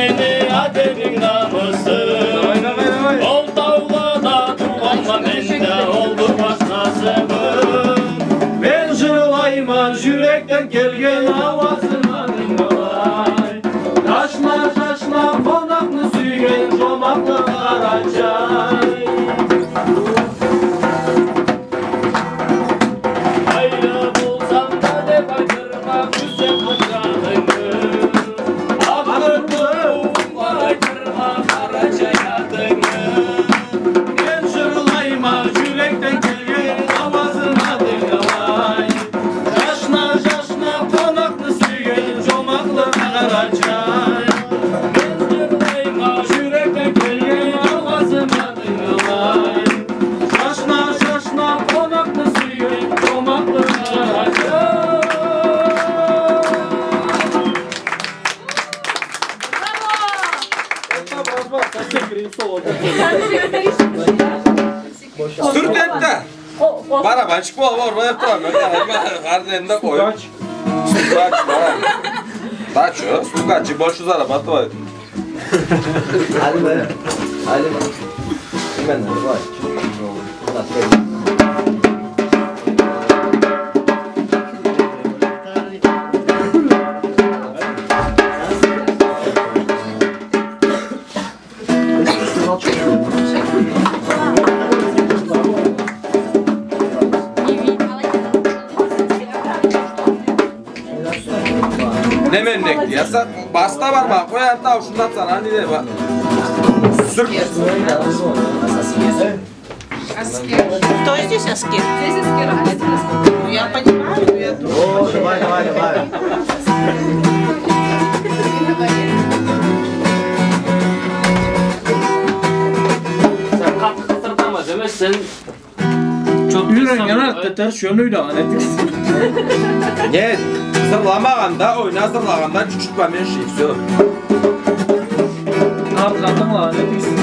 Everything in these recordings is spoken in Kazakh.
meni ademin namısın. Ol tavlada tuğanma mende oldu başlasımın. Ben jırlayman yürekten gelgen avazıma dinlay. Taşma taşma konaklı süygen çomaklı Karaçay. Stürtette. Bana çıkma var yaptım. Kardeşimde koy. Stukaç var. Taço, stukaçı boşu zarabatı var. Ali be. Ali be. Ben de var. Ne mennek diye sen basta var bak koyar da şundan sana hani de bak. Sırf. Кто здесь аскет? Здесь аскет. Я понимаю, я О, давай, давай, давай. Sen katı kısırtama demezsen çok Yürüyen yanartta ters yönüyle anlatıksın. Ne? Zırlamağanda oyna zırlağında küçültme men şey söyle. Arkandan anlatıksın.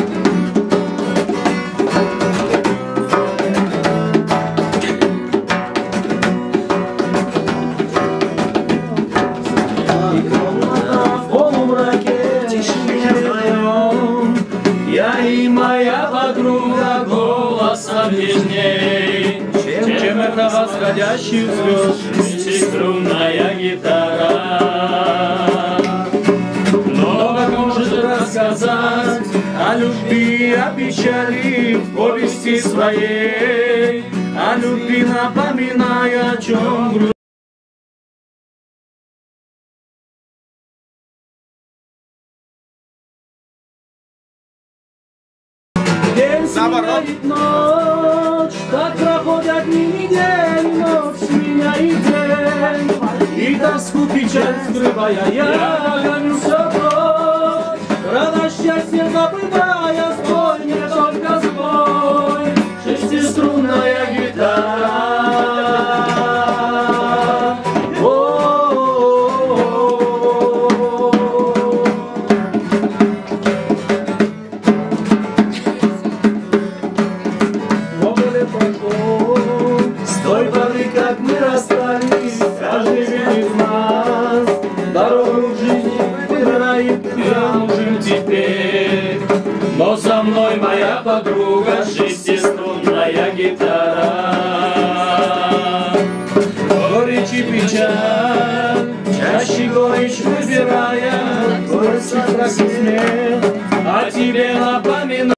Моя подруга голоса нежней, чем это восходящих звезд шестиструнная гитара. Много может рассказать о любви, о печали в повести своей, о любви напоминая, о чем грусть. День сменяет ночь, так проходят дни, день, ночь сменяет день. И тоску, печаль скрывая, я гоню все прочь. Радость, счастье забывая, спой мне только спой. Шестиструнная гитара. С той поры, как мы расстались, каждый из нас дорогу в жизни выбирает, я нужен теперь. Но со мной моя подруга, шестиструнная гитара. Горечь и печаль, чаще горечь выбирая, горсть и страх и смех, о тебе напоминаю.